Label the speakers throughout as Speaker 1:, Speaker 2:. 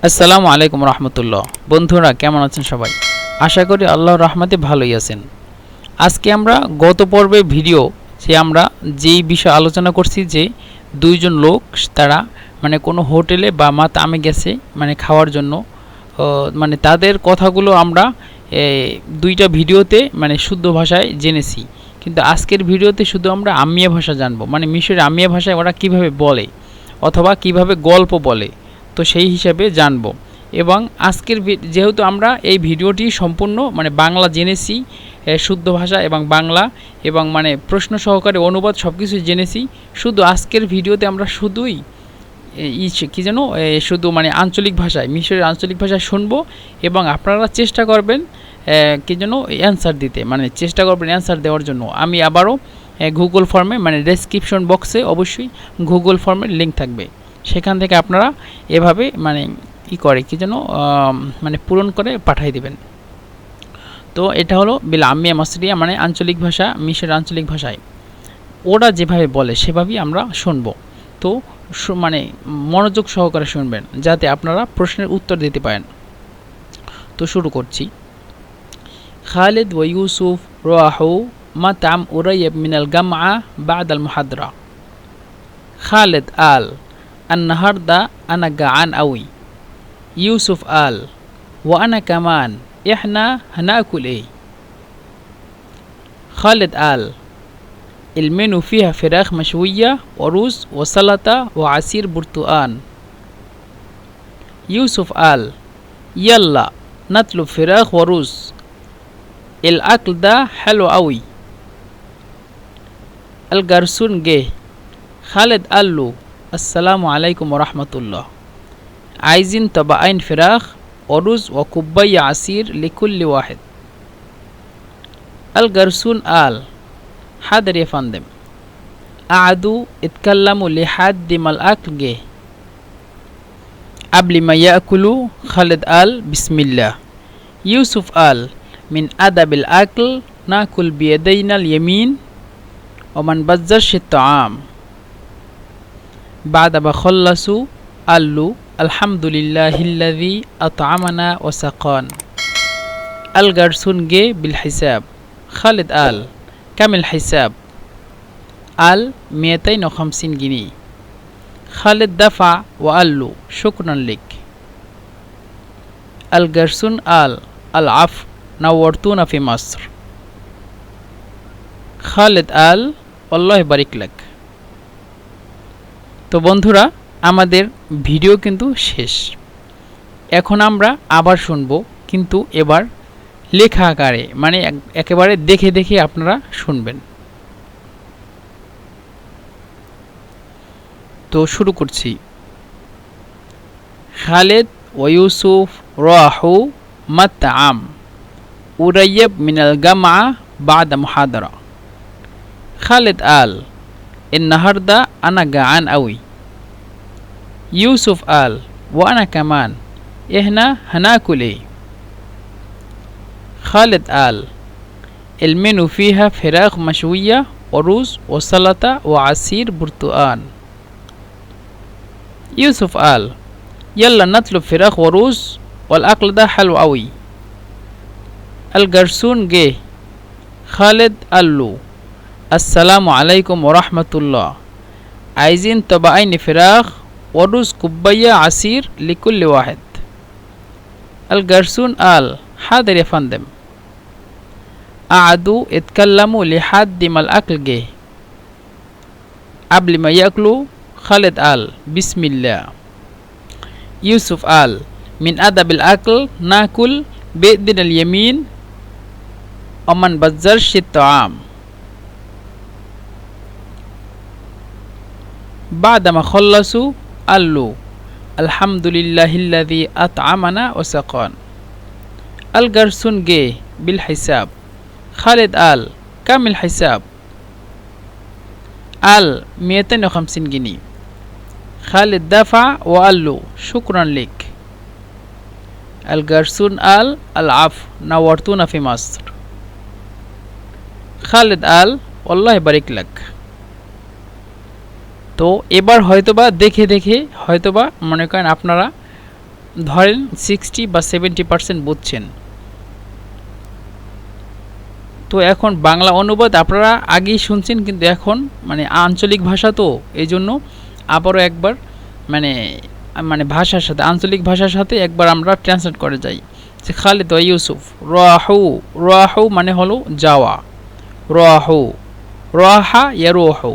Speaker 1: আসসালামু আলাইকুম রহমতুল্লাহ। বন্ধুরা কেমন আছেন সবাই? আশা করি আল্লাহর রহমতে ভালোই আছেন। আজকে আমরা গত পর্বে ভিডিও আমরা যেই বিষয় আলোচনা করছি যে দুইজন লোক তারা কোনো হোটেলে বা মাতামে গেছে খাওয়ার জন্য, তাদের কথাগুলো আমরা দুইটা ভিডিওতে শুদ্ধ ভাষায় জেনেছি। কিন্তু আজকের ভিডিওতে শুধু আমরা আমিয়া ভাষা জানবো, মিশরের আমিয়া ভাষায় ওরা কিভাবে বলে অথবা কিভাবে গল্প বলে, তো সেই হিসাবে জানব। এবং আজকের যেহেতু আমরা এই ভিডিওটি সম্পূর্ণ বাংলা জেনেছি, শুদ্ধ ভাষা এবং বাংলা এবং প্রশ্ন সহকারে অনুবাদ সব কিছুই জেনেছি, শুধু আজকের ভিডিওতে আমরা শুধুই কি যেন শুধু আঞ্চলিক ভাষায়, মিশরের আঞ্চলিক ভাষায় শুনবো এবং আপনারা চেষ্টা করবেন কি যেন অ্যান্সার দিতে, চেষ্টা করবেন অ্যান্সার দেওয়ার জন্য। আমি আবারও গুগল ফর্মে ডেসক্রিপশন বক্সে অবশ্যই গুগল ফর্মের লিঙ্ক থাকবে, সেখান থেকে আপনারা এভাবে কি যেন পূরণ করে পাঠিয়ে দেবেন। তো এটা হলো বিল আমিয়া মাসরিয়া, আঞ্চলিক ভাষা, মিশরের আঞ্চলিক ভাষায় ওরা যেভাবে বলে সেভাবেই আমরা শুনবো। তো মনোযোগ সহকারে শুনবেন যাতে আপনারা প্রশ্নের উত্তর দিতে পারেন। তো শুরু করছি। খালিদ ওয়া ইউসুফ রাহু মাতাম উরাইব মিনাল জামআ বা'দ আল মুহাদরা। খালিদ আল النهاردة أنا جعان أوي. يوسف قال وأنا كمان، إحنا هناكل إيه؟ خالد قال المنيو فيها فراخ مشوية ورز وسلطة وعصير برتقان. يوسف قال يلا نطلب فراخ ورز، الأكل ده حلو أوي. الجرسون جه. خالد قال له السلام عليكم ورحمة الله، عايزين طبقين فراخ ورز وكوباية عصير لكل واحد. الجرسون قال حاضر يا فندم. قعدوا اتكلموا لحد ما الأكل جه. قبل ما يأكلوا خالد قال بسم الله. يوسف قال من أدب الأكل ناكل بيدينا اليمين وما نبذرش الطعام. بعد ما خلصوا قالوا الحمد لله الذي أطعمنا وسقانا. الجرسون جه بالحساب. خالد قال كم الحساب؟ قال 250 جنيه. خالد دفع وقال له شكرا لك. الجرسون قال العفو، نورتونا في مصر. خالد قال والله يبارك لك. তো বন্ধুরা, আমাদের ভিডিও কিন্তু শেষ। এখন আমরা আবার শুনব, কিন্তু এবার লেখা আকারে, একেবারে দেখে দেখে আপনারা শুনবেন। তো শুরু করছি। খালিদ ওয়া ইউসুফ রাহু মাতআম উরাইব মিনাল জামআ বা'দা মুহাদারা। খালিদ قال النهارده أنا جعان أوي. يوسف قال وأنا كمان، إحنا هناكل إيه؟ خالد قال المنيو فيها فراخ مشوية ورز وسلطة وعصير برتقان. يوسف قال يلا نطلب فراخ ورز والأكل ده حلو أوي. الجرسون جه. خالد قال له السلام عليكم ورحمة الله، عايزين طبقين فراخ ورز كوباية عصير لكل واحد. الجرسون قال حاضر يا فندم. قعدوا اتكلموا لحد ما الأكل جه. قبل ما يأكلوا خالد قال بسم الله. يوسف قال من أدب الأكل ناكل بإيدنا اليمين وما نبذرش الطعام. بعد ما خلصوا قالوا الحمد لله الذي أطعمنا وسقانا. الجرسون جه بالحساب. خالد قال كم الحساب؟ قال 250 جنيه. خالد دفع وقال له شكرا لك. الجرسون قال العفو، نورتونا في مصر. خالد قال والله يبارك لك. তো এবার হয়তোবা দেখে দেখে হয়তোবা মনে করেন আপনারা ধরেন 60 বা 70% বুঝছেন। তো এখন বাংলা অনুবাদ আপনারা আগেই শুনছেন, কিন্তু এখন মানে আঞ্চলিক ভাষা তো এই জন্য আবারও একবার মানে মানে ভাষার সাথে আঞ্চলিক ভাষার সাথে একবার আমরা ট্রান্সলেট করে যাই যে খালিদ ও ইউসুফ রাহু, রাহু মানে হলো যাওয়া, রাহু রাহা ইয়ারুহু,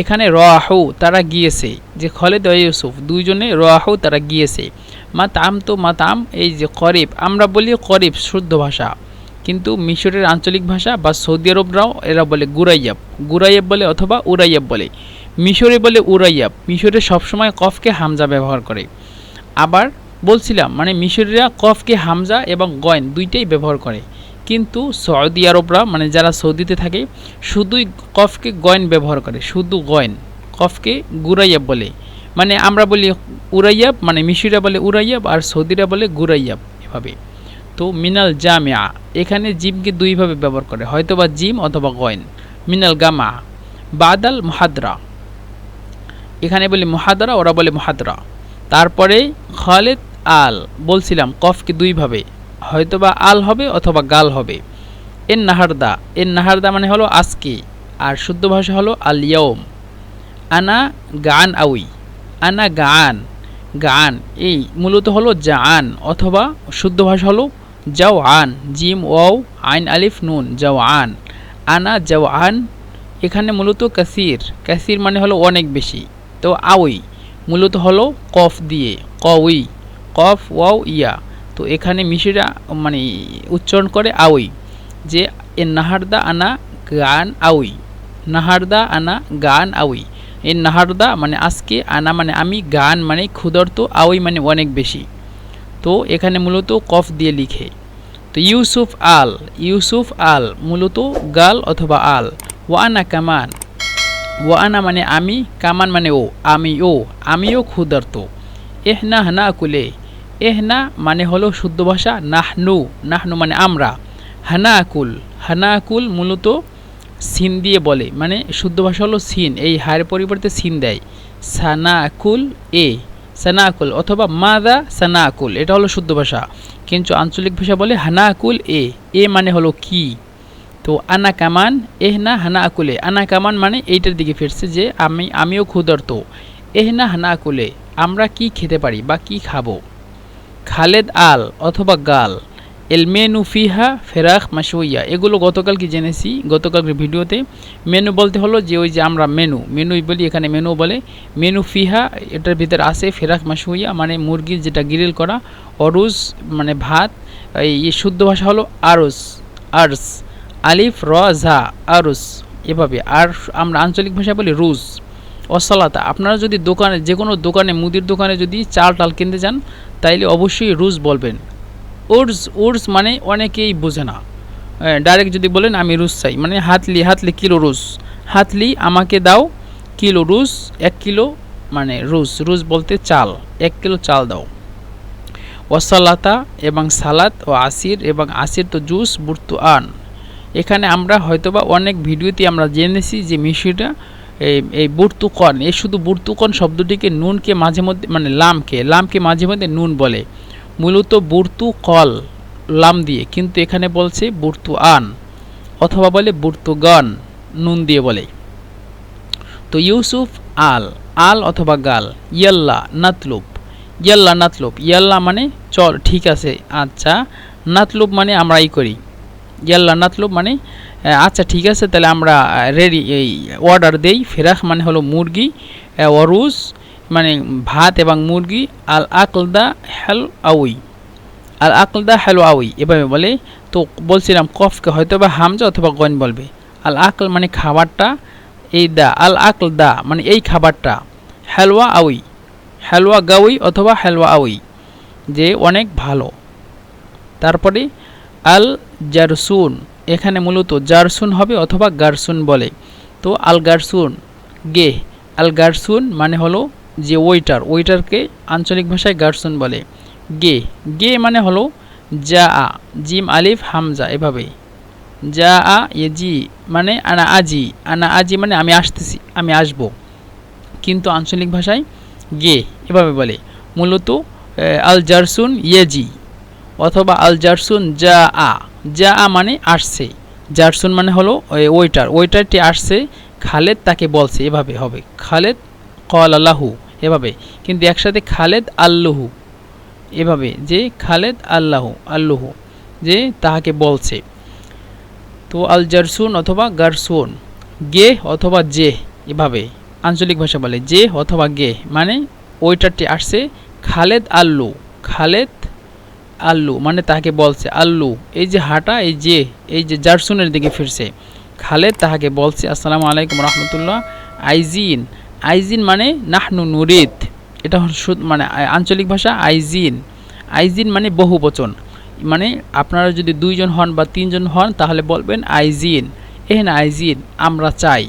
Speaker 1: এখানে রাহু তারা গিয়েছে, যে খালিদ ও ইউসুফ দুইজনে রাহু তারা গিয়েছে। মাতাম তো মাতাম এই যে করিব, আমরা বলি করিব শুদ্ধ ভাষা, কিন্তু মিশরের আঞ্চলিক ভাষা বা সৌদি আরবরাও এরা বলে গুরাইয়াব, গুরাইয়াব বলে অথবা উরাইয়াব বলে। মিশরে বলে উরাইয়াব, মিশরে সবসময় কফকে হামজা ব্যবহার করে। আবার বলছিলাম মানে মিশরীরা কফকে হামজা এবং গয়েন দুইটাই ব্যবহার করে, কিন্তু সৌদি আরবরা মানে যারা সৌদিতে থাকে শুধুই কফকে গয়েন ব্যবহার করে, শুধু গয়েন, কফকে গুরাইয়াব বলে। মানে আমরা বলি উরাইয়াব, মানে মিশরীরা বলে উরাইয়াব আর সৌদিরা বলে গুরাইয়াব এভাবে। তো মিনাল জামিয়া, এখানে জিমকে দুইভাবে ব্যবহার করে, হয়তোবা জিম অথবা গয়েন। মিনাল গামা বাদাল মুহাদরা, এখানে বলি মুহাদরা, ওরা বলে মুহাদরা। তারপরে খালিদ আল, বলছিলাম কফকে দুইভাবে, হয়তোবা আল হবে অথবা গাল হবে। এন নাহারদা, এন নাহারদা মানে হলো আজকে, আর শুদ্ধ ভাষা হলো আল ইয়াউম। আনা গান আউই, আনা গান, গান এই মূলত হলো জান অথবা শুদ্ধ ভাষা হলো জাওয়ান, জিম ওয়াও আইন আলিফ নুন জাওয়ান, আনা জাওয়ান। এখানে মূলত কাসির, কাসির মানে হলো অনেক বেশি। তো আউই মূলত হলো কফ দিয়ে, কউই, কফ ওয়াও ইয়া। তো এখানে মিশিরা মানে উচ্চারণ করে আউই, যে এ নাহারদা আনা গান আউই, নাহারদা আনা গান আউই। এই নাহারদা মানে আজকে, আনা মানে আমি, গান মানে ক্ষুধার্ত, আউই মানে অনেক বেশি। তো এখানে মূলত কফ দিয়ে লিখে। তো ইউসুফ আল, ইউসুফ আল মূলত গাল অথবা আল। ওয়ানা কামান, ওয়ানা মানে আমি, কামান মানে ও, আমিও, আমিও ক্ষুধার্ত। এহনা হানা আকুলে, এহনা মানে হলো শুদ্ধ ভাষা নাহনু, নাহনু মানে আমরা। হানা আকুল, হানা আকুল মূলত সিন দিয়ে বলে, মানে শুদ্ধ ভাষা হলো সিন, এই হায়ের পরিবর্তে সিন দেয়। সানা আকুল এ, সানা আকুল অথবা মাদা সানা আকুল, এটা হলো শুদ্ধ ভাষা, কিন্তু আঞ্চলিক ভাষা বলে হানা আকুল এ, এ মানে হলো কি। তো আনা কামান এহনা হানা আকুলে, আনা কামান মানে এইটার দিকে ফিরছে যে আমিও ক্ষুধার্ত। এহনা হানা আকুলে আমরা কি খেতে পারি বা কি খাবো। খালেদ আল অথবা গাল। এল মেনু ফিহা ফেরাক মাসুইয়া, এগুলো গতকাল কি জেনেছি, গতকালকের ভিডিওতে। মেনু বলতে হলো যে ওই যে আমরা মেনু, মেনুই বলি, এখানে মেনু বলে। মেনু ফিহা এটার ভিতরে আছে ফেরাক মাসুইয়া মানে মুরগির যেটা গ্রিল করা, অরুজ মানে ভাত, এই শুদ্ধ ভাষা হলো আরস, আর্স, আলিফ র ঝা আরুস এভাবে। আর আমরা আঞ্চলিক ভাষায় বলি রুজ। অসালাতা, আপনারা যদি দোকানে যে কোনো দোকানে মুদির দোকানে যদি চাল টাল কিনতে যান তাইলে অবশ্যই রুজ বলবেন। উর্জ, উর্জ মানে অনেকেই বোঝে না, ডাইরেক্ট যদি বলেন আমি রুজ চাই মানে হাতলি, হাতলি কিলো রুজ, হাতলি আমাকে দাও কিলো রুজ, 1 কিলো মানে রুজ, রুজ বলতে চাল, 1 কিলো চাল দাও। ওয়াসালাতা এবং সালাত ও আসির, এবং আসির তো জুস, বুর্তুআন। এখানে আমরা হয়তোবা অনেক ভিডিওতে আমরা জেনেছি যে মিশরিরা এই বুর্তুকন, এই শুধু বুর্তুকন শব্দটিকে নুনকে মাঝে মধ্যে মানে লামকে মাঝে মধ্যে নুন বলে, মূলত বুর্তুকল লাম দিয়ে, কিন্তু এখানে বলছে বুর্তুআন অথবা বলে বুর্তুগান নুন দিয়ে বলে। তো ইউসুফ আল, আল অথবা গাল। ইয়াল্লা নাতলুব, ইয়াল্লা নাতলুব, ইয়াল্লা মানে চল ঠিক আছে আচ্ছা, নাতলুব মানে আমরা এই করি, ইয়াল্লা নাতলুব মানে আচ্ছা ঠিক আছে তাহলে আমরা রেডি এই অর্ডার দেই। ফেরাখ মানে হলো মুরগি, অরুজ মানে ভাত এবং মুরগি। আল আকলদা হেল আউই, আল আকলদা হেল আউই এভাবে বলে। তো বলছিলাম কফকে হয়তো বা হামজা অথবা গন বলবে। আল আকল মানে খাবারটা, এই দা আল আকল দা মানে এই খাবারটা। হেলওয়া আউই, হেলওয়া গাউই অথবা হেলওয়া আউই যে অনেক ভালো। তারপরে আল জারসুন, এখানে মূলত জারসুন হবে অথবা গারসুন বলে। তো আল গারসুন গে, আল গারসুন মানে হলো যে ওয়েটার, ওয়েটারকে আঞ্চলিক ভাষায় গারসুন বলে। গে, গে মানে হলো যা আ, জিম আলিফ হামজা এভাবে। যা আ এ জি মানে আনা আজি, আনা আজি মানে আমি আসতেছি, আমি আসব, কিন্তু আঞ্চলিক ভাষায় গে এভাবে বলে। মূলত আল জারসুন ইয়েজি, অথবা আল জারসুন যা আ, যা আ মানে আসছে, জারসুন মানে হলো ওয়েটার, ওয়েটারটি আসছে, খালেদ তাকে বলছে, এভাবে হবে খালেদ কল আল্লাহু, এভাবে। কিন্তু একসাথে খালেদ আল্লাহু, এভাবে যে খালেদ আল্লাহু, আল্লাহু যে তাহাকে বলছে। তো আল জারসুন অথবা গারসুন, গে অথবা যে, এভাবে আঞ্চলিক ভাষা বলে যে অথবা গে, মানে ওয়েটারটি আসছে, খালেদ আল্লু, খালেদ আল্লু মানে তাহাকে বলছে, আল্লু এই যে হাঁটা, এই যে জারসুনের দিকে ফিরছে, খালেদ তাহাকে বলছে আসসালামু আলাইকুম রহমতুল্লাহ। আইজিন, আইজিন মানে নাহনু নুরিদ, এটা মানে আঞ্চলিক ভাষা আইজিন, আইজিন মানে বহু বচন, মানে আপনারা যদি দুইজন হন বা তিনজন হন তাহলে বলবেন আইজিন, এহেন আইজিন আমরা চাই।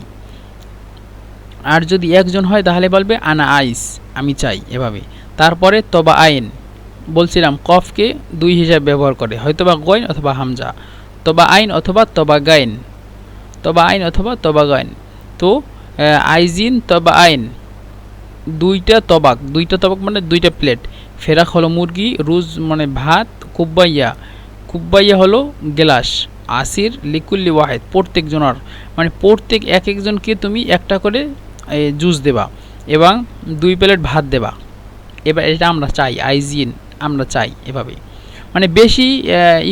Speaker 1: আর যদি একজন হয় তাহলে বলবে আনা আইস, আমি চাই, এভাবে। তারপরে তবা আইন, বলছিলাম কফকে দুই হিসাবে ব্যবহার করে, হয়তোবা গইন অথবা হামজা, তবা আইন অথবা তবা গাইন, তবা আইন অথবা তবা গাইন। তো আইজিন তবা আইন, দুইটা তবাক, দুইটা তবাক মানে দুইটা প্লেট, ফেরাক হলো মুরগি, রুজ মানে ভাত, কুব্বাইয়া, কুব্বাইয়া হলো গ্লাস, আসির লিকুল্লি ওয়াহেদ প্রত্যেক জনের, মানে প্রত্যেক এক একজনকে তুমি একটা করে জুস দেবা এবং 2 প্লেট ভাত দেবা। এবার এটা আমরা চাই, আইজিন আমরা চাই, এভাবে। মানে বেশি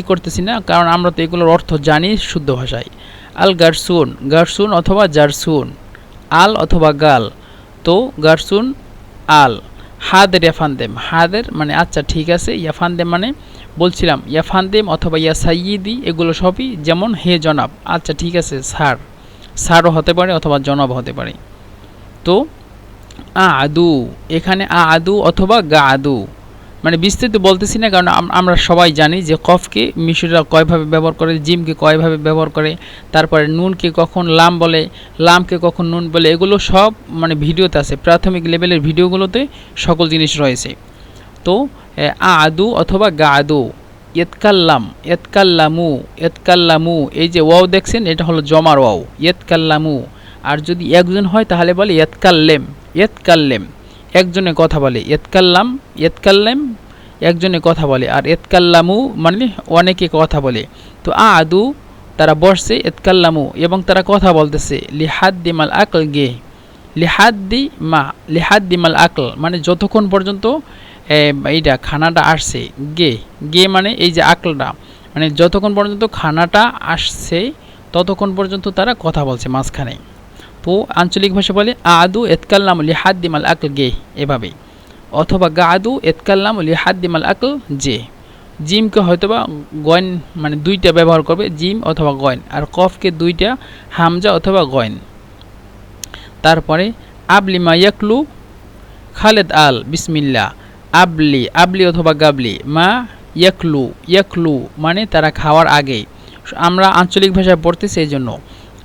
Speaker 1: করতেছি না, কারণ আমরা তো এগুলোর অর্থ জানি শুদ্ধ ভাষায়। আল গারসুন, গারসুন অথবা জারসুন, আল অথবা গাল, তো গারসুন আল। হাদের ইয়াফান্দেম, হাদের মানে আচ্ছা ঠিক আছে, ইয়াফান্দেম মানে বলছিলাম ইয়াফান্দেম অথবা ইয়া সাইয়িদি, এগুলো সবই যেমন হে জনাব, আচ্ছা ঠিক আছে স্যার, স্যারও হতে পারে অথবা জনাব হতে পারে। তো আদু, এখানে আদু অথবা গা আদু, মানে বিস্তারিত বলতেছি না, কারণ আমরা সবাই জানি যে কফকে মিশরীয়রা কয়ভাবে ব্যবহার করে, জিমকে কয়ভাবে ব্যবহার করে, তারপরে নুনকে কখন লাম বলে, লামকে কখন নুন বলে, এগুলো সব মানে ভিডিওতে আছে, প্রাথমিক লেভেলের ভিডিওগুলোতে সকল জিনিস রয়েছে। তো আদু অথবা গা আদু, ইয়েতকাল্লাম, ইয়েতকাল্লামু, ইয়েতকাল্লামু, এই যে ওয়াও দেখছেন এটা হলো জমার ওয়াও, ইয়েতকাল্লামু। আর যদি একজন হয় তাহলে বলে ইয়েতকাল্লেম, ইয়েতকাল্লেম একজনে কথা বলে, ইয়েতকাল্লাম, ইয়েতকাল্লেম একজনে কথা বলে, আর ইয়েতকাল্লামু মানে অনেকে কথা বলে। তো আদু তারা বসছে, ইয়েতকাল্লামু এবং তারা কথা বলতেছে, লিহাদ্দি মাল আকল গে, লিহাদ্দি মা, লিহাদ্দি মাল আকল মানে যতক্ষণ পর্যন্ত এইটা খানাটা আসছে, গে, গে মানে এই যে আকলটা, মানে যতক্ষণ পর্যন্ত খানাটা আসছে ততক্ষণ পর্যন্ত তারা কথা বলছে মাঝখানে। তো আঞ্চলিক ভাষা বলে আদু এতকাল্লাম লিহাদ্দিমাল আকল গে, এভাবে। অথবা গাদু এতকাল্লাম লিহাদ্দিমাল আকল যে, জিমকে হয়তোবা গয়ন মানে দুইটা ব্যবহার করবে, জিম অথবা গয়ন, আর কফকে দুইটা হামজা অথবা গয়ন। তারপরে আবলি মা ইয়াকলু খালেদ আল বিসমিল্লা, আবলি, আবলি অথবা গাবলি, মা ইয়াকলু, ইয়াকলু মানে তারা খাওয়ার আগে, আমরা আঞ্চলিক ভাষায় পড়তেছি এই জন্য।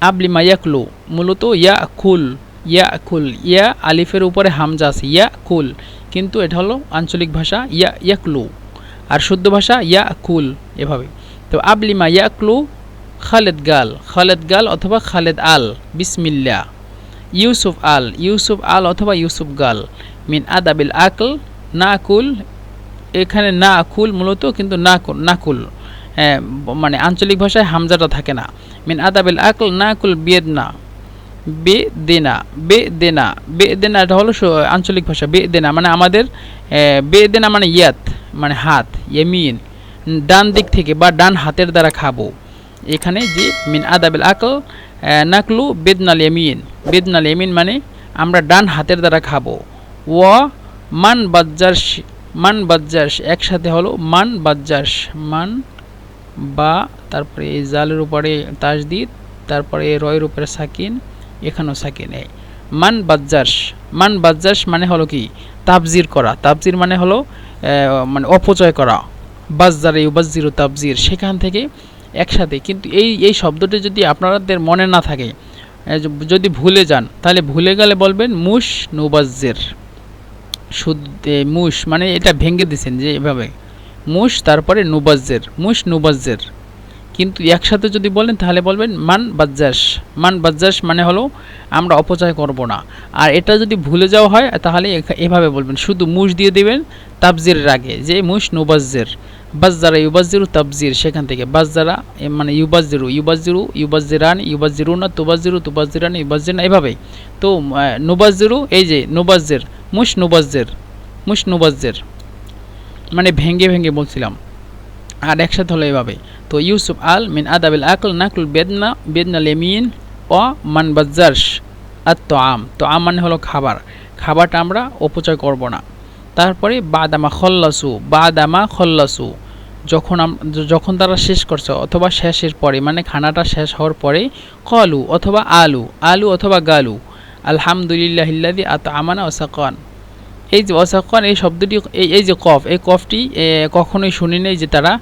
Speaker 1: আবলি মা ইয়াকলু মূলত ইয়া খুল, ইয়া খুল, ইয়া আলিফের উপরে হামজা আছে, ইয়া খুল, কিন্তু এটা হলো আঞ্চলিক ভাষা ইয়া ইয়াকলু, আর শুদ্ধ ভাষা ইয়া খুল, এভাবে। তো আবলি মা ইয়াকলু খালেদ গাল, খালেদ গাল অথবা খালেদ আল বিসমিল্লা। ইউসুফ আল, ইউসুফ আল অথবা ইউসুফ গাল, মিন আদাবিল আকল না কুল, এখানে না কুল মূলত কিন্তু না কুল মানে আঞ্চলিক ভাষায় হামজাটা থাকে না। মিন আদাবিল আকল না কুল বেদনা, বে দেনা, বে দেনা, বে দেনা এটা হলো আঞ্চলিক ভাষা, বে দেনা মানে আমাদের, বে দেনা মানে ইয়াত মানে হাত, ইয়ামিন ডান দিক থেকে বা ডান হাতের দ্বারা খাবো। এখানে যে মিন আদাবিল আকল নাকলু বেদনাল ইয়ামিন, বেদনাল ইয়ামিন মানে আমরা ডান হাতের দ্বারা খাবো। ওয়া মান বাজ্জার্স, মান বাজ্জার্স একসাথে হলো মান বাজ্জার্স, মান বা তারপরে এই জালের উপরে তাসদিদ, তারপরে রয়ের উপরে সাকিন, এখানেও সাকিন, এই মান বাজ্জার্স। মান বাজ্জার্স মানে হলো কি তাবজির করা, তাবজির মানে হলো মানে অপচয় করা, বাজ্জারে ইউবাজ্জিরু তাবজির, সেখান থেকে একসাথে। কিন্তু এই শব্দটি যদি আপনাদের মনে না থাকে, যদি ভুলে যান তাহলে ভুলে গেলে বলবেন মুশ নুবাজ্জির, শুদ্ধ মুশ মানে এটা ভেঙে দিছেন যে এভাবে মুশ তারপরে নুবাজ্জির, মুশ নুবাজ্জির, কিন্তু একসাথে যদি বলেন তাহলে বলবেন মান বাজ্জাস। মান বাজ্জাস মানে হলো আমরা অপচয় করব না। আর এটা যদি ভুলে যাওয়া হয় তাহলে এভাবে বলবেন, শুধু মুশ দিয়ে দেবেন তাবজিরের আগে, যে মুশ নুবাজ্জির, বাজ্জারা ইউবাজ্জিরু তাবজির, সেখান থেকে বাজ্জারা মানে ইউবাজ্জিরু, ইউবাজ্জিরু ইউবাজ্জিরান, ইউবাজ্জিরুনা তুবাজ্জিরু, তুবাজ্জিরান ইউবাজ্জিরনা, এভাবে। তো নুবাজ্জিরু এই যে নুবাজ্জির, মুশ নুবাজ্জির, মুশ নুবাজ্জির মানে ভেঙ্গে ভেঙ্গে বলছিলাম, আর একসাথে হলো এভাবে। তো ইউসুফ আল মিন আদাবিল আকল নাকল বেদনা, বেদনা লেমিন ও মান বাজ্জারস আর তো আম, তো আম মানে হলো খাবার, খাবারটা আমরা অপচয় করব না। তারপরে বাদামা খল্লাসু, বাদামা খল্লাসু যখন তারা শেষ করছে অথবা শেষের পরে মানে খানাটা শেষ হওয়ার পরে, কলু অথবা আলু, আলু অথবা গালু, আলহামদুলিল্লাহিল্লাযী আত'আমানা ওয়া সাকান। এই যে ওয়াসাকান এই শব্দটি, এই যে কফ, এই কফটি কখনোই শুনি নেই যে তারা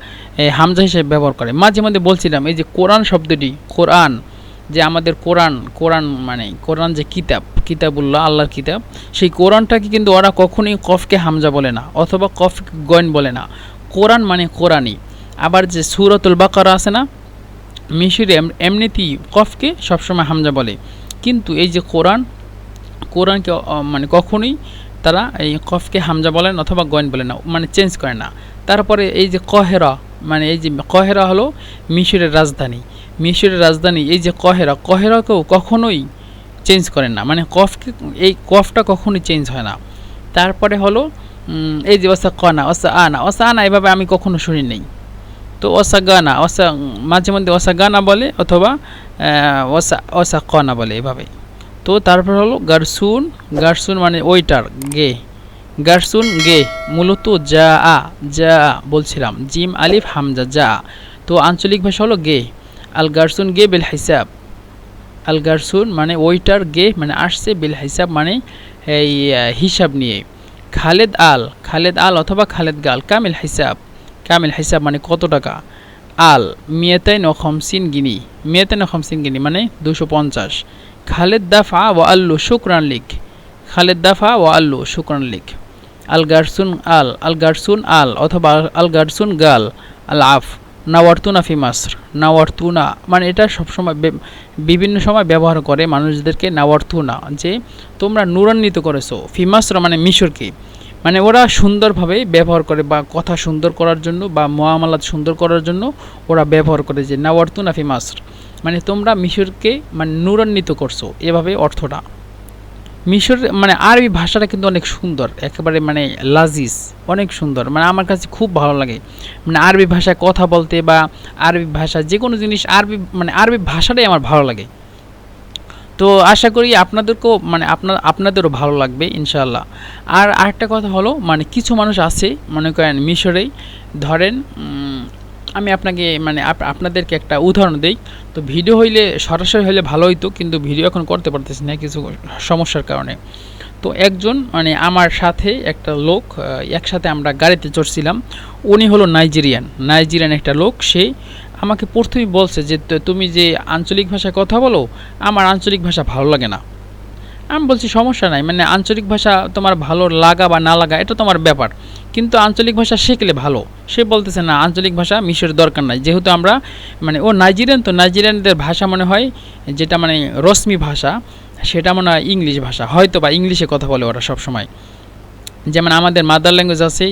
Speaker 1: হামজা হিসেবে ব্যবহার করে। মাঝে মধ্যে বলছিলাম এই যে কোরআন শব্দটি, কোরআন যে আমাদের কোরআন মানে কোরআন যে কিতাবুল্লাহ, আল্লাহর কিতাব, সেই কোরআনটাকে কিন্তু ওরা কখনোই কফকে হামজা বলে না অথবা কফ গয়ন বলে না। কোরআন মানে কোরআনই। আবার যে সূরাতুল বাকারা আছে না, মিশরে এমনিতেই কফকে সবসময় হামজা বলে, কিন্তু এই যে কোরআনকে মানে কখনোই তারা এই কফকে হামজা বলেন অথবা গয়ন বলে না, মানে চেঞ্জ করে না। তারপরে এই যে কহেরা, মানে এই যে কহেরা হলো মিশরের রাজধানী, মিশরের রাজধানী এই যে কহেরাকেও কখনোই চেঞ্জ করেন না, মানে কফকে এই কফটা কখনোই চেঞ্জ হয় না। তারপরে হলো এই যে ওসা কনা, ওসা আনা এভাবে আমি কখনো শুনি নেই। তো ওসা গানা, মাঝে মধ্যে ওসা গানা বলে অথবা ওসা কনা বলে এভাবে। তো তারপর হলো গারসুন মানে ওইটার, গে, গারসুন গে, মূলত যা বলছিলাম, জিম আলিফ হামজা যা। তো আঞ্চলিক ভাষা হলো গে। আল গারসুন গে বিল হিসাব, আল গারসুন মানে ওইটার, গে মানে আসছে, বিল হিসাব মানে এই হিসাব নিয়ে। খালেদ আল অথবা খালেদ গাল, কামিল হিসাব মানে কত টাকা। আল মিয়াতাইন ও খমসিন গিনি, মিয়াতাইন ও খমসিন গিনি মানে 250। খালেদ দাফা ও আল্লু শুকরান লিখ, খালেদ দাফা ও আল্লু শুকরান লিখ। আল গারসুন আল অথবা আল গারসুন গাল, আল আফ নাওয়ারতুনা ফি মাসর, নাওয়ারতুনা মানে এটা সবসময় বিভিন্ন সময় ব্যবহার করে মানুষদেরকে, নাওয়ারতুনা যে তোমরা নূরান্বিত করেছো, ফি মাসর মানে মিশরকে, মানে ওরা সুন্দরভাবে ব্যবহার করে বা কথা সুন্দর করার জন্য বা মুআমালাত সুন্দর করার জন্য ওরা ব্যবহার করে যে নাওয়ারতুনা ফি মাসর, মানে তোমরা মিশরকে মানে নূরান্বিত করছো, এভাবে অর্থটা। মিশর মানে আরবি ভাষাটা কিন্তু অনেক সুন্দর, একেবারে মানে লাজিজ, অনেক সুন্দর, মানে আমার কাছে খুব ভালো লাগে মানে আরবি ভাষায় কথা বলতে বা আরবি ভাষা যে কোনো জিনিস আরবি ভাষাটাই আমার ভালো লাগে। তো আশা করি আপনাদেরকেও মানে আপনাদেরও ভালো লাগবে ইনশাআল্লাহ। আর আরেকটা কথা হলো মানে কিছু মানুষ আছে মনে করেন মিশরেই, ধরেন আমি আপনাকে মানে আপনাদেরকে একটা উদাহরণ দেই। তো ভিডিও হইলে সরাসরি হইলে ভালো হইতো, কিন্তু ভিডিও এখন করতে পারতেছি না কিছু সমস্যার কারণে। তো একজন মানে আমার সাথে একটা লোক, একসাথে আমরা গাড়িতে চড়ছিলাম, উনি হলো নাইজেরিয়ান একটা লোক। সে আমাকে প্রথমেই বলছে যে তুমি যে আঞ্চলিক ভাষায় কথা বলো, আমার আঞ্চলিক ভাষা ভালো লাগে না। আমি বলছি সমস্যা নাই, মানে আঞ্চলিক ভাষা তোমার ভালো লাগা বা না লাগা এটা তোমার ব্যাপার, কিন্তু আঞ্চলিক ভাষা শিখলে ভালো। সে বলতেছে না আঞ্চলিক ভাষা মিশরের দরকার নাই, যেহেতু আমরা মানে ও নাইজেরিয়ান, তো নাইজেরিয়ানদের ভাষা মনে হয় যেটা মানে রশ্মি ভাষা সেটা মনে হয় ইংলিশ ভাষা, হয়তো বা ইংলিশে কথা বলে ওরা সবসময়। যেমন আমাদের মাদার ল্যাঙ্গুয়েজ আছে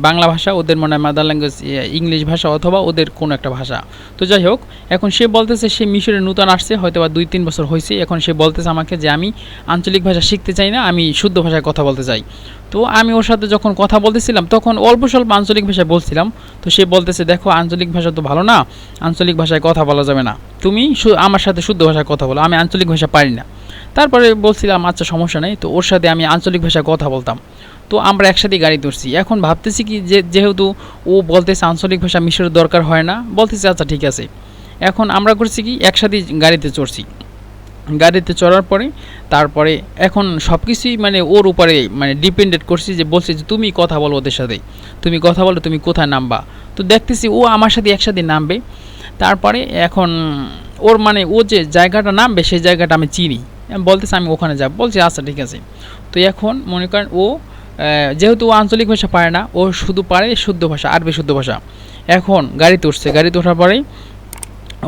Speaker 1: বাংলা ভাষা, ওদের মনে হয় মাদার ল্যাঙ্গুয়েজ ইংলিশ ভাষা অথবা ওদের কোনো একটা ভাষা। তো যাই হোক, এখন সে বলতেছে সে মিশরে নূতন আসছে, হয়তো বা 2-3 বছর হয়েছে। এখন সে বলতেছে আমাকে যে আমি আঞ্চলিক ভাষা শিখতে চাই না, আমি শুদ্ধ ভাষায় কথা বলতে চাই। তো আমি ওর সাথে যখন কথা বলতেছিলাম তখন অল্প স্বল্প আঞ্চলিক ভাষায় বলছিলাম। তো সে বলতেছে দেখো আঞ্চলিক ভাষা তো ভালো না, আঞ্চলিক ভাষায় কথা বলা যাবে না, তুমি আমার সাথে শুদ্ধ ভাষায় কথা বলো, আমি আঞ্চলিক ভাষা পারি না। তারপরে বলছিলাম আচ্ছা সমস্যা নেই, তো ওর সাথে আমি আঞ্চলিক ভাষায় কথা বলতাম। তো আমরা একসাথে গাড়ি তুলছি। এখন ভাবতেছি কি যেহেতু ও বলতেছে আঞ্চলিক ভাষা মিশরের দরকার হয় না, বলতেছে আচ্ছা ঠিক আছে। এখন আমরা করছি কি একসাথে গাড়িতে চড়ছি, গাড়িতে চড়ার পরে তারপরে এখন সব কিছুই মানে ওর উপরে মানে ডিপেন্ডেন্ট করছি, যে বলছি যে তুমি কথা বলো ওদের সাথে, তুমি কথা বলো, তুমি কোথায় নামবা। তো দেখতেছি ও আমার সাথে একসাথে নামবে। তারপরে এখন ওর মানে ও যে জায়গাটা নামবে সেই জায়গাটা আমি চিনি, বলতেছে আমি ওখানে যাব, বলছি আচ্ছা ঠিক আছে। তো এখন মনে করেন ও যেহেতু ও আঞ্চলিক ভাষা পারে না, ও শুধু পারে শুদ্ধ ভাষা, আরবি শুদ্ধ ভাষা। এখন গাড়িতে উঠছে, গাড়িতে ওঠার পরে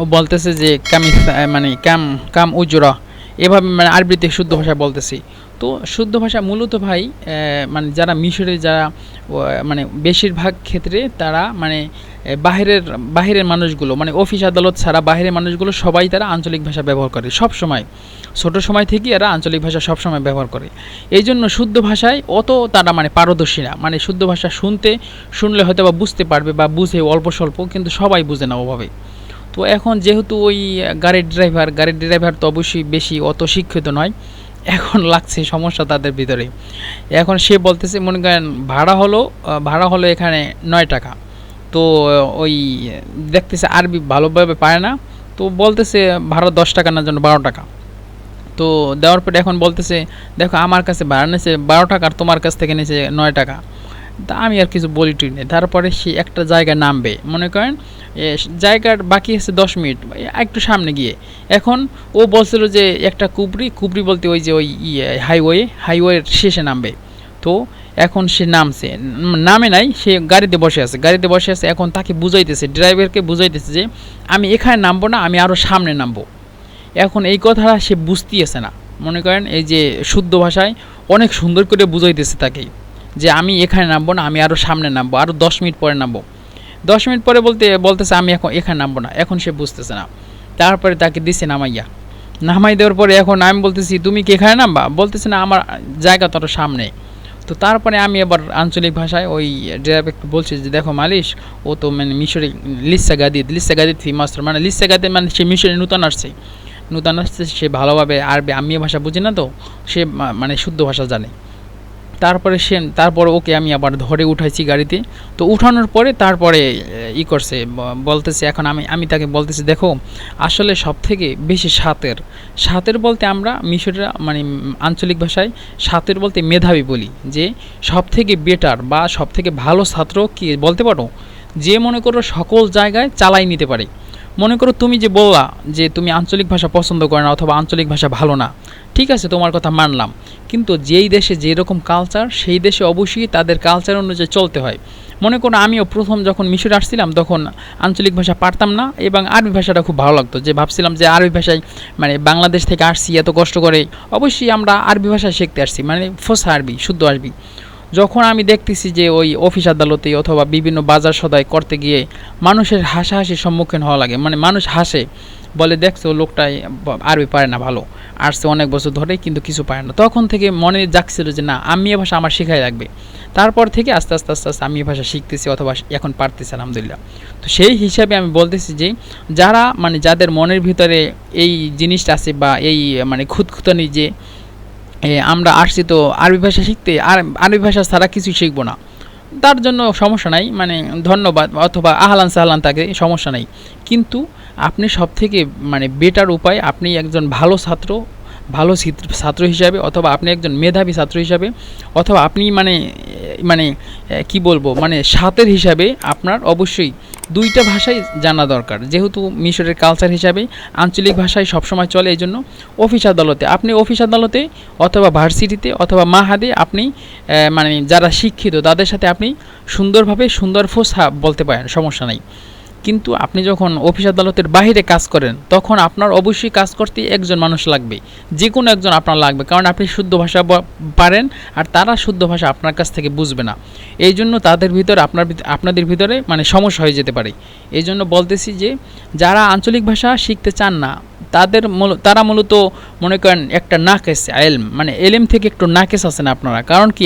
Speaker 1: ও বলতেছে যে কামি মানে কাম কাম উজরা, এভাবে মানে আরবিতে শুদ্ধ ভাষায় বলতেছি। তো শুদ্ধ ভাষা মূলত ভাই মানে যারা মিশরে যারা মানে বেশিরভাগ ক্ষেত্রে তারা মানে বাহিরের বাহিরের মানুষগুলো মানে অফিস আদালত ছাড়া বাহিরের মানুষগুলো সবাই তারা আঞ্চলিক ভাষা ব্যবহার করে সব সময়। ছোট সময় থেকেই এরা আঞ্চলিক ভাষা সব সময় ব্যবহার করে। এই জন্য শুদ্ধ ভাষায় অত তারা মানে পারদর্শী না। মানে শুদ্ধ ভাষা শুনলে হয়তো বা বুঝতে পারবে বা বুঝে অল্প স্বল্প, কিন্তু সবাই বুঝে না ওভাবে। তো এখন যেহেতু ওই গাড়ির ড্রাইভার তো অবশ্যই বেশি অত শিক্ষিত নয়, এখন লাগছে সমস্যা তাদের ভিতরে। এখন সে বলতেছে মনে করেন ভাড়া হলো এখানে ৯ টাকা। তো ওই দেখতেছে আরবি ভালোভাবে পারে না, তো বলতেছে ভাড়া 10 টাকা না জন্য 12 টাকা। তো দেওয়ার পরে এখন বলতেছে দেখো আমার কাছে ভাড়া নিয়েছে 12 টাকা আর তোমার কাছ থেকে নিয়েছে 9 টাকা। তা আমি আর কিছু বলি টুই নেই। তারপরে সে একটা জায়গায় নামবে, মনে করেন জায়গার বাকি আছে 10 মিনিট একটু সামনে গিয়ে। এখন ও বলছিল যে একটা কুবরি বলতে ওই যে ওই হাইওয়ের শেষে নামবে। তো এখন সে নামে নাই, সে গাড়িতে বসে আছে। এখন তাকে বুঝাইতেছে, ড্রাইভারকে বুঝাইতেছে যে আমি এখানে নামবো না, আমি আরও সামনে নামবো। এখন এই কথাটা সে বুঝতেছে না। মনে করেন এই যে শুদ্ধ ভাষায় অনেক সুন্দর করে বুঝাইতেছে তাকে যে আমি এখানে নামবো না, আমি আরও সামনে নামবো, আরও 10 মিনিট পরে নামবো। 10 মিনিট পরে বলতেছে আমি এখন এখানে নামবো না। এখন সে বুঝতেছে না। তারপরে তাকে দিছে নামাই দেওয়ার পরে এখন আমি বলতেছি তুমি কি এখানে নামবা? বলতেছে না, আমার জায়গা তো আরও সামনে। তো তারপরে আমি এবার আঞ্চলিক ভাষায় ওই ড্রাইভারকে বলছি যে দেখো মালিশ, ও তো মানে মিশরে লিসা গাদিদ ফি মাস্টার, মানে লিসা গাদিদ মানে সে মিশরে নূতন আসছে, সে ভালোভাবে আরবি আমি ভাষা বুঝি না, তো সে মানে শুদ্ধ ভাষা জানে। তারপর ওকে আমি আবার ধরে উঠাইছি গাড়িতে। তো উঠানোর পরে তারপরে করছে, বলতেছে এখন আমি তাকে বলতেছি দেখো আসলে সবথেকে বেশি সাতের বলতে আমরা মিশরীরা মানে আঞ্চলিক ভাষায় সাতের বলতে মেধাবী বলি, যে সবথেকে বেটার বা সবথেকে ভালো ছাত্র কি বলতে পারো, যে মনে করো সকল জায়গায় চালাই নিতে পারে। মনে করো তুমি যে বললা যে তুমি আঞ্চলিক ভাষা পছন্দ করো না অথবা আঞ্চলিক ভাষা ভালো না, ঠিক আছে তোমার কথা মানলাম, কিন্তু যেই দেশে যেরকম কালচার সেই দেশে অবশ্যই তাদের কালচার অনুযায়ী চলতে হয়। মনে করো আমিও প্রথম যখন মিশরে আসছিলাম তখন আঞ্চলিক ভাষা পারতাম না এবং আরবি ভাষাটা খুব ভালো লাগতো, যে ভাবছিলাম যে আরবি ভাষায় মানে বাংলাদেশ থেকে আসছি এত কষ্ট করে, অবশ্যই আমরা আরবি ভাষা শিখতে আসছি, মানে ফসা আরবি, শুদ্ধ আরবি। যখন আমি দেখতেছি যে ওই অফিস আদালতে অথবা বিভিন্ন বাজার সদাই করতে গিয়ে মানুষের হাসাহাসির সম্মুখীন হওয়া লাগে, মানে মানুষ হাসে, বলে দেখছো লোকটাই আরবি পারে না, ভালো আসছে অনেক বছর ধরে কিন্তু কিছু পারে না। তখন থেকে মনে জাগছিল যে না, আমি এ ভাষা আমার শেখাই লাগবে। তারপর থেকে আস্তে আস্তে আমি এ ভাষা শিখতেছি অথবা এখন পারতেছি আলহামদুলিল্লাহ। তো সেই হিসাবে আমি বলতেছি যে যারা মানে যাদের মনের ভিতরে এই জিনিসটা আছে বা এই মানে খুঁতখুঁতানি যে আমরা আসছি তো আরবি ভাষা শিখতে, আর আরবি ভাষা ছাড়া কিছুই শিখবো না, তার জন্য সমস্যা নাই, মানে ধন্যবাদ অথবা আহলান সাহলান, তাকে সমস্যা নাই। কিন্তু আপনি সবথেকে মানে বেটার উপায়, আপনি একজন ভালো ছাত্র হিসাবে অথবা আপনি একজন মেধাবী ছাত্র হিসাবে অথবা আপনি মানে মানে কি বলবো মানে সাতের হিসাবে আপনার অবশ্যই দুইটা ভাষাই জানা দরকার। যেহেতু মিশরের কালচার হিসাবে আঞ্চলিক ভাষায় সবসময় চলে, এই জন্য অফিস আদালতে অথবা ভার্সিটিতে অথবা মাহাদে আপনি মানে যারা শিক্ষিত তাদের সাথে আপনি সুন্দর ফোসা বলতে পারেন, সমস্যা নাই। কিন্তু আপনি যখন অফিস আদালতের বাইরে কাজ করেন তখন আপনার অবশ্যই কাজ করতে একজন মানুষ লাগবে, যে কোনো একজন আপনার লাগবে, কারণ আপনি শুদ্ধ ভাষা পারেন আর তারা শুদ্ধ ভাষা আপনার কাছ থেকে বুঝবে না। এই জন্য তাদের ভিতরে আপনাদের ভিতরে মানে সমস্যা হয়ে যেতে পারে। এই জন্য বলতেছি যে যারা আঞ্চলিক ভাষা শিখতে চান না তারা মূলত মনে করেন একটা নাকেস এলম, মানে এলম থেকে একটু নাকেস আছেন আপনারা। কারণ কি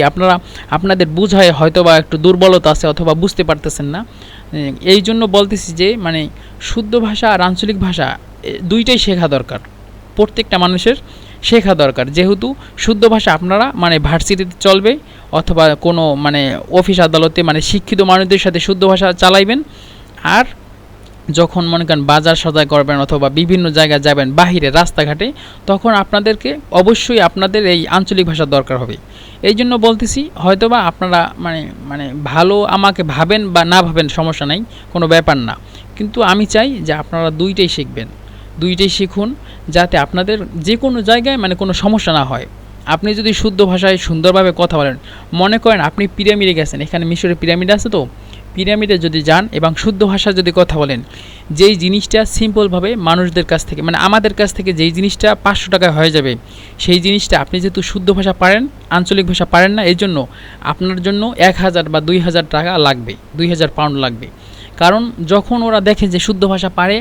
Speaker 1: আপনাদের বুঝায় হয়তো বা একটু দুর্বলতা আছে অথবা বুঝতে পারতেছেন না। এই জন্য বলতেছি যে মানে শুদ্ধ ভাষা আর আঞ্চলিক ভাষা দুইটাই শেখা দরকার, প্রত্যেকটা মানুষের শেখা দরকার। যেহেতু শুদ্ধ ভাষা আপনারা মানে ভার্সিটিতে চলবে অথবা কোনো মানে অফিস আদালতে মানে শিক্ষিত মানুষদের সাথে শুদ্ধ ভাষা চালাইবেন, আর যখন মনে করেন বাজার সদাই করবেন অথবা বিভিন্ন জায়গায় যাবেন বাহিরে রাস্তাঘাটে, তখন আপনাদেরকে অবশ্যই আপনাদের এই আঞ্চলিক ভাষার দরকার হবে। এই জন্য বলতেছি হয়তোবা আপনারা মানে ভালো আমাকে ভাবেন বা না ভাবেন সমস্যা নাই, কোনো ব্যাপার না, কিন্তু আমি চাই যে আপনারা দুইটাই শিখুন, যাতে আপনাদের যে কোনো জায়গায় মানে কোনো সমস্যা না হয়। আপনি যদি শুদ্ধ ভাষায় সুন্দরভাবে কথা বলেন, মনে করেন আপনি পিরামিডে গেছেন, এখানে মিশরে পিরামিড আছে, তো পিরামিডে যদি যান এবং শুদ্ধ ভাষা যদি কথা বলেন, যেই জিনিসটা সিম্পলভাবে মানুষদের কাছ থেকে মানে আমাদের কাছ থেকে যেই জিনিসটা 500 টাকায় হয়ে যাবে, সেই জিনিসটা আপনি যেহেতু শুদ্ধ ভাষা পারেন, আঞ্চলিক ভাষা পারেন না, এই জন্য আপনার জন্য 1000 বা 2000 টাকা লাগবে, 2000 পাউন্ড লাগবে। কারণ যখন ওরা দেখে যে শুদ্ধ ভাষা পারে,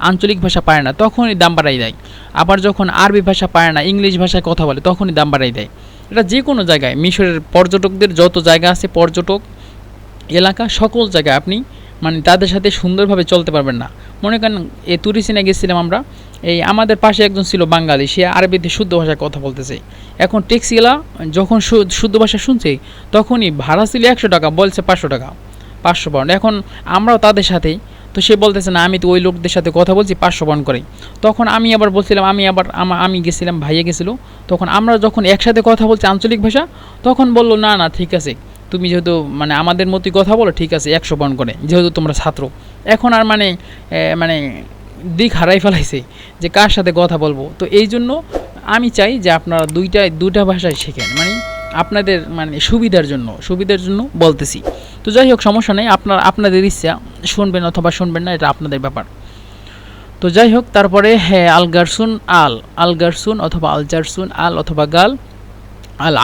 Speaker 1: আঞ্চলিক ভাষা পারে না, তখনই দাম বাড়াই দেয়। আবার যখন আরবি ভাষা পারে না, ইংলিশ ভাষায় কথা বলে, তখনই দাম বাড়াই দেয়। এটা যে কোনো জায়গায়, মিশরের পর্যটকদের যত জায়গা আছে, পর্যটক এলাকা, সকল জায়গায় আপনি মানে তাদের সাথে সুন্দরভাবে চলতে পারবেন না। মনে করেন এই তুরিসিনে গেছিলাম আমরা, এই আমাদের পাশে একজন ছিল বাঙালি, সে আরবিতে শুদ্ধ ভাষায় কথা বলতেছে। এখন ট্যাক্সিওয়ালা যখন শুদ্ধ ভাষা শুনছে, তখনই ভাড়া ছিল 100 টাকা, বলছে 500 টাকা, 500 পাউন্ড। এখন আমরাও তাদের সাথেই, তো সে বলতেছে না আমি তো ওই লোকদের সাথে কথা বলছি 500 পাউন্ড করে। তখন আমি আবার বলছিলাম, আমি গেছিলাম, ভাইয়া গেছিলো, তখন আমরা যখন একসাথে কথা বলছি আঞ্চলিক ভাষা, তখন বললো না না ঠিক আছে, তুমি যেহেতু মানে আমাদের মতোই কথা বলো, ঠিক আছে 100 পাউন্ড করে, যেহেতু তোমরা ছাত্র। এখন আর মানে দিক হারাই ফেলাইছে যে কার সাথে কথা বলবো। তো এই জন্য আমি চাই যে আপনারা দুইটা ভাষায় শেখেন, মানে আপনাদের মানে সুবিধার জন্য বলতেছি। তো যাই হোক, সমস্যা নেই, আপনাদের ইচ্ছা, শুনবেন অথবা শুনবেন না, এটা আপনাদের ব্যাপার। তো যাই হোক, তারপরে হ্যাঁ, আল গারসুন অথবা আল জারসুন, আল অথবা গাল। আল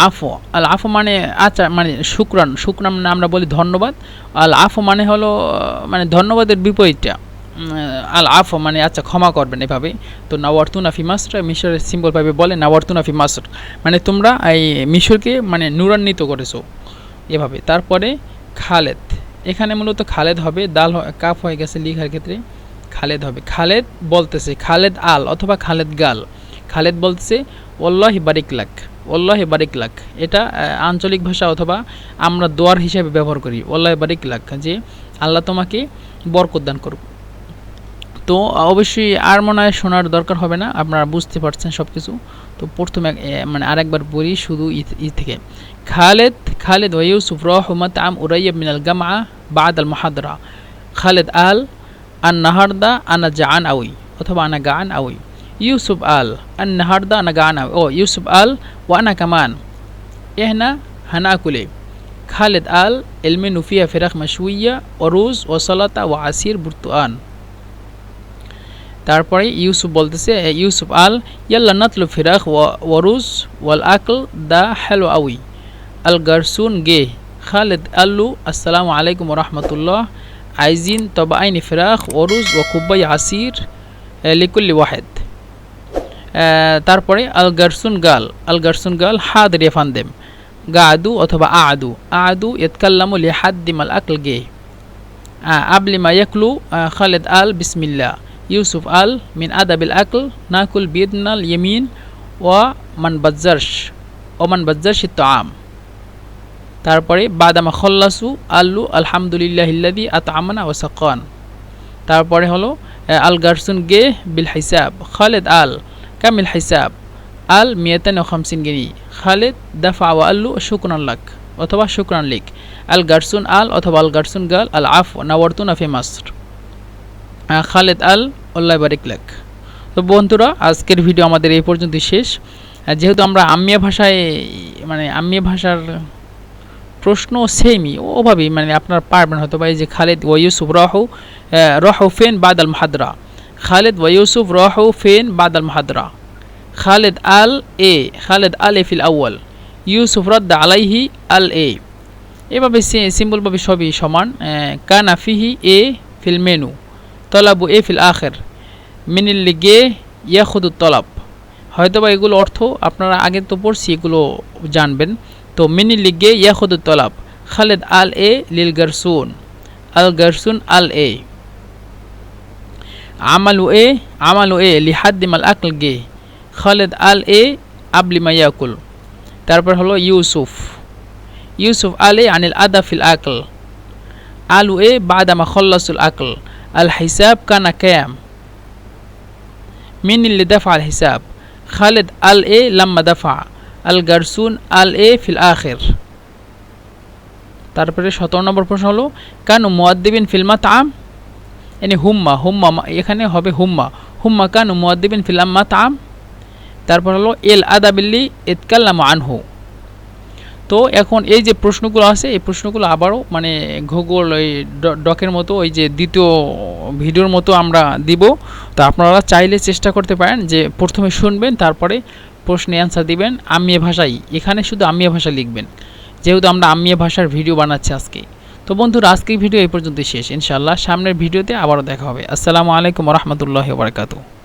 Speaker 1: আফো মানে আচ্ছা, মানে শুকরান মানে আমরা বলি ধন্যবাদ। আল আফো মানে হলো মানে ধন্যবাদের বিপরীতটা। আল আফো মানে আচ্ছা ক্ষমা করবেন, এভাবে। তো নাওয়ারতুনা ফি মাসর, মিশরের সিম্পলভাবে বলে নাওয়ারতুনা ফি মাসর, মানে তোমরা এই মিশরকে মানে নূরান্বিত করেছো, এভাবে। তারপরে খালেদ, এখানে মূলত খালেদ হবে, দাল কাফ হয়ে গেছে লিখার ক্ষেত্রে, খালেদ হবে। খালেদ বলতেছে খালেদ আল অথবা খালেদ গাল। খালেদ বলতেছে ওয়াল্লাহি বারিক লাক, ওয়াল্লাহি বারিক লাক, এটা আঞ্চলিক ভাষা অথবা আমরা দোয়ার হিসেবে ব্যবহার করি, ওয়াল্লাহি বারিক লাক, যে আল্লাহ তোমাকে বরকত দান করুক। তো অবশ্যই আর মনে হয় শোনার দরকার হবে না, আপনারা বুঝতে পারছেন সব কিছু। তো প্রথমে মানে আরেকবার বলি শুধু থেকে। খালেদ ওয়া ইউসুফ রাহু মাতআম উরাইব মিনাল জামআ বা'দাল মুহাদরা। খালেদ আল আন-নাহারদা আনা জাআন আউই অথবা আনা গাআন আউই। ইউসুফ আল আন-নাহারদা আনা গাআন আউই, ও ইউসুফ আল ওয়া আনা কামান ইহনা হানাকুলে। খালেদ আল ইলমিনু ফিহা ফিরাখ মাশউইয়া ওয়া রুজ ওয়া সালাতা ওয়া আসির বুরতুআন। তারপরে ইউসুফ বলতেছে, ইউসুফ আল ইয়াল্লা নাতলু ফিরাখ ওয়ারুজ ওয়াল আকল দা হ্যালো আউই। আল গারসুন গে খালেদ আল্লু আসসালামু আলাইকুম রহমতুল্লাহ আইজিন তবা আইনি ফিরাখ ওরুজ ও কুব্বাই আসির লিকুল্লি ওয়াহেদ। তারপরে আল গারসুন গাল হাদ রেফান্দেম গাদু অথবা আদু ইতকাল্লামু লিহাদ্দিম আল আকল গে আবলিমা ইয়াকলু। খালেদ আল বিসমিল্লাহ। ইউসুফ আল মিন আদাবিল আকল নাকুল বিদনাল ইয়ামিন ওয়া মান বাজ্জারশ তাআম। তারপরে বাদামা খল্লাসু আল্লু আলহামদুলিল্লাহিল্লাযী আতআমানা ওয়া সাকান। তারপরে হলো আল গারসুন গে বিল হিসাব। খালেদ আল কামিল হিসাব আল 250 গিনি। খালেদ দাফা ওয়া আল্লু শুকরান লাক অথবা শুকরান লিক। আল গারসুন আল অথবা আল গারসুন গাল আল আফ নাওয়ারতুনা ফি মাসর। খালেদ আল আল্লাহ বারিক লাক। তো বন্ধুরা, আজকের ভিডিও আমাদের এই পর্যন্ত শেষ। যেহেতু আমরা আম্মিয়া ভাষায় মানে আম্মিয়া ভাষার প্রশ্ন সেমই ওভাবেই মানে আপনারা পারবেন হয়তো বা। এই যে খালেদ ওয়া ইউসুফ রাহু ফিন বাদাল মুহাদরা। খালেদ ওয়া ইউসুফ রাহু ফিন বাদাল মুহাদরা। খালেদ আল এ ফিল আউয়াল। ইউসুফ রাদ্দা আলাইহি আল এ। এভাবে সিম্পলভাবে সবই সমান। কানা ফিহি এ ফিল মেনু তলাবু এ ফিল আখের মিনিল লিগে ইয়াখুদু তলাব। হয়তো বা এগুলো অর্থ আপনারা আগে তো পড়ছি, এগুলো জানবেন। তো মিনিল লিগে ইয়াখুদু তলাব। খালেদ আল এ লিল গারসুন। আল গারসুন আল এ। আমালু এ লিহাদ্দিম আল আকল গে। খালেদ আল এ আবলিমা ইয়াকুল। তারপর হলো ইউসুফ আল এ আনিল আদা ফিল আকল। আলু এ বাদামা খল্লাসুল আকল। আল হিসাব কানা কায়াম। মিন اللي دفع الحساب। খালেদ আল এ লাম্মা দাফা। আল গারসুন আল এ ফিল আখির। তারপরে 17 নম্বর প্রশ্ন হলো কানু মুআদ্দিবিন ফিল মাতআম। মানে হুম্মা এখানে হবে হুম্মা কানু মুআদ্দিবিন ফিল মাতআম। তারপর হলো এল আদাবিল্লি ইতকাল্লামু আনহু। তো এখন এই যে প্রশ্নগুলো আছে এই প্রশ্নগুলো আবারও মানে গুগল ওই ডকের মতো ওই যে দ্বিতীয় ভিডিওর মতো আমরা দিব। তো আপনারা চাইলে চেষ্টা করতে পারেন যে প্রথমে শুনবেন, তারপরে প্রশ্নে অ্যান্সার দিবেন আমিয়া ভাষায়। এখানে শুধু আমিয়া ভাষা লিখবেন, যেহেতু আমরা আমিয়া ভাষার ভিডিও বানাচ্ছি আজকে। তো বন্ধুরা, আজকের ভিডিও এই পর্যন্তই শেষ। ইনশাআল্লাহ সামনের ভিডিওতে আবারও দেখা হবে। আসসালামু আলাইকুম ওয়া রাহমাতুল্লাহি ওয়া বারাকাতুহু।